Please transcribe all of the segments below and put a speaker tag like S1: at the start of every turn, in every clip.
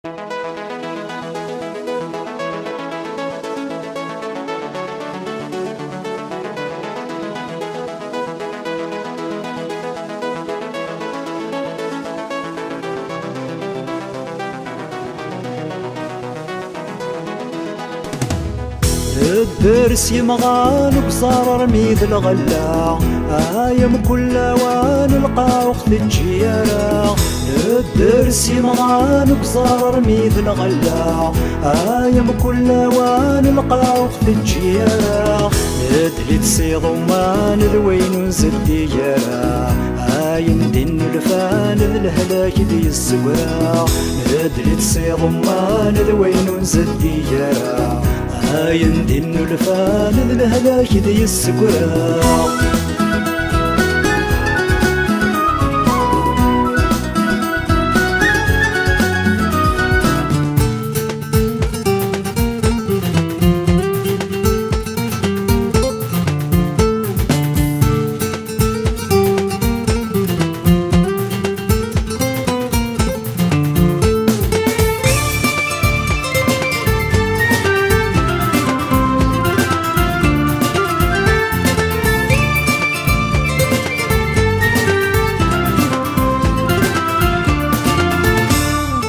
S1: الدرس يمغان بصار رميد الغلا ايام كل وان القى وقت الجيارة. الدرس يمغان بصار رميد الغلا ايام كل وان القى وقت الجيارة. ندلي تصيغ ومان الوين نزل ديارة ايام دين الفان الهلاك دي الزقرة. ندلي تصيغ ومان الوين نزل ديارة هاين دين الفان الهلاك دي السكرة.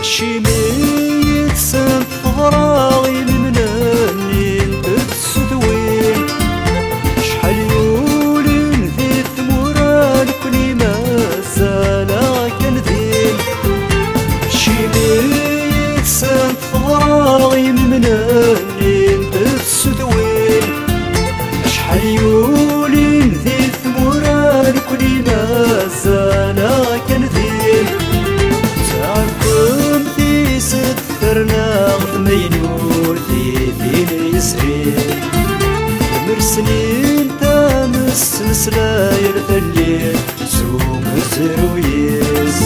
S1: شميت سنت فراغي المناني تسدوين شحال يولين ذي ثمورا لكني ما زالا كندين. شميت سنت فراغي المناني تسدوين شحال يولين ذي ثمورا لكني ما زالا كندين. تعرفم في سترنا غثمينو ذي يسرين مرسنين تامس نسلاير ثلين سوم زرويس.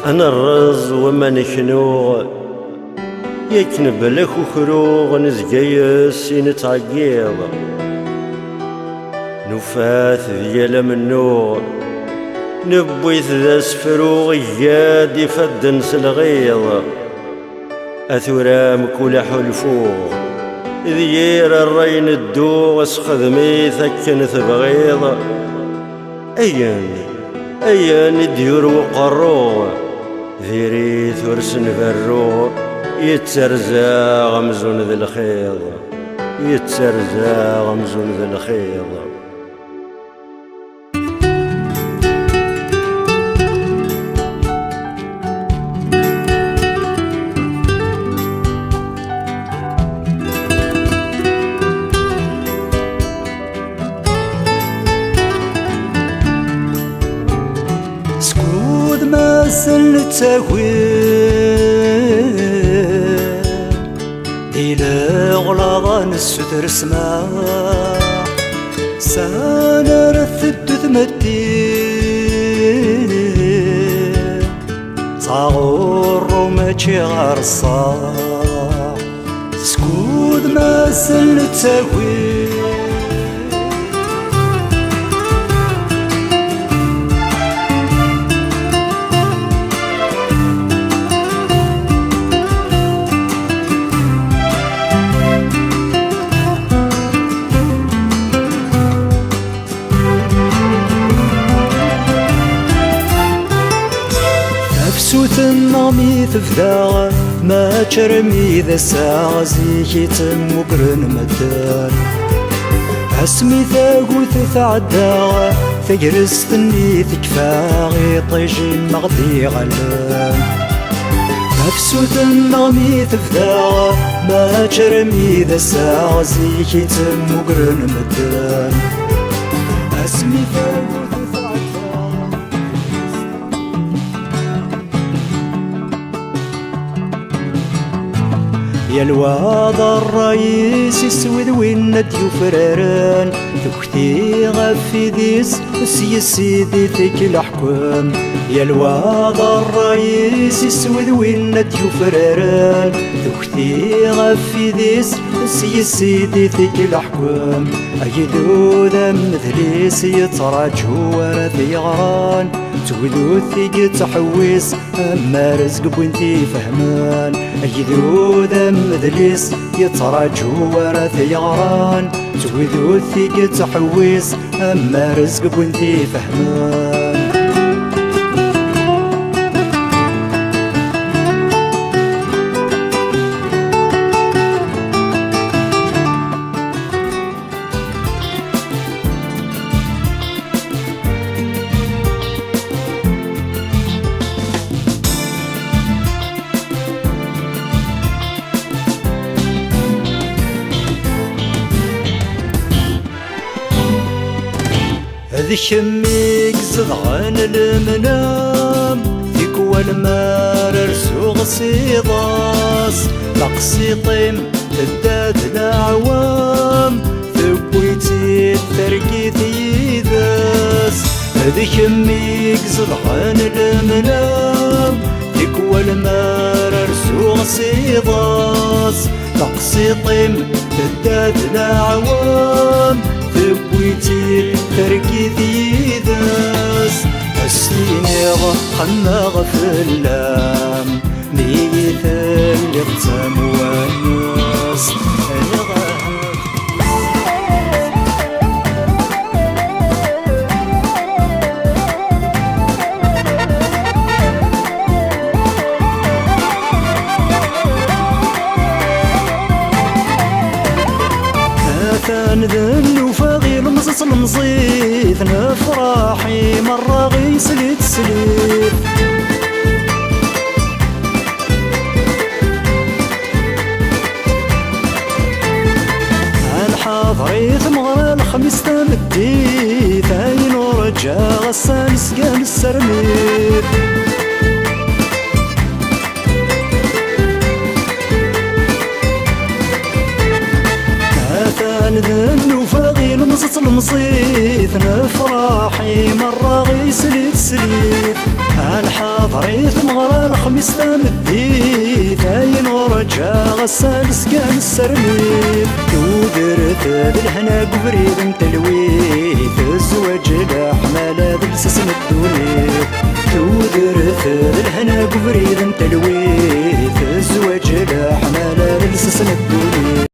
S2: أنا الرز وما نكنوغ يكنب لك وخروغ نزقيس نتعقيض نفاث ديال منوغ نبويث ذا سفروغ ياد يفدن سلغيض أثورام كل حلفوغ ذيير الرين الدوغ اسخذمي ثكن ثبغيض. أيان ديور وقروغ ذيري ثرسن فروغ يتسرزا غمزون ذي الخيض يتسرزا غمزون ذي الخيض.
S1: سكود ما سلتاوين إلى غلاغان السدر سما سانا رثد ثمدين صاغور وماشي غرصا. سكود ما سلتاوين سوت النامي تفدا ما ترمي ذا الساعة زيكي تم وقرن مدان. اسمي ثاقوت تعدى ثقرستني تكفاغي طيجي مغدي غلان. نفسوت النامي تفدا ما ترمي ذا الساعة زيكي تم وقرن مدان. اسمي ثاقوت يا الواد الرئيس يسود وين ديوفراران تكتي غفي ديس سيدي ثيك الحكم. يا الواد الرئيس يسود وين ديوفراران تكتي غفي ديس سيدي ثيك الحكم. أيدو ذا مثليس يتراجعو ورا ثيغران تولو ثيق تحويس أما رزق بوينتي فهمان. أيدو ذا مثليس يتراجعو ورا ثيغران تولو ثيق تحويس أما رزق بوينتي فهمان. ذي شميك زضعان المنام تكوى المار رسوغ صيضاس لقصي طيم تداد العوام ثبويتي الترقيت يداس. ذي شميك زضعان المنام تكوى المار رسوغ صيضاس لقصي طيم تداد العوام ثبويتي تركي ذيذاس. أسليني خناغ في اللام ميت اللي اقتم والناس. ثان ذل وفاغي المزص المزيث نفراحي مرة غيسليت سليت. الحاضري ثمغرى الخميس تمدي ثاين ورجع غسان سقام السرميت. ذن وفاغي المزص المصيث نفراحي مرة غيسليت سليت. الحاضري ثمغرى الخميس تمدي ثاين ورجع غسال سقام السرميت. تودرت بالهنا قبريد متلويت الزواج الأحمال بلسسن الدوليت. تودرت بالهنا قبريد متلويت الزواج الأحمال بلسسن الدوليت.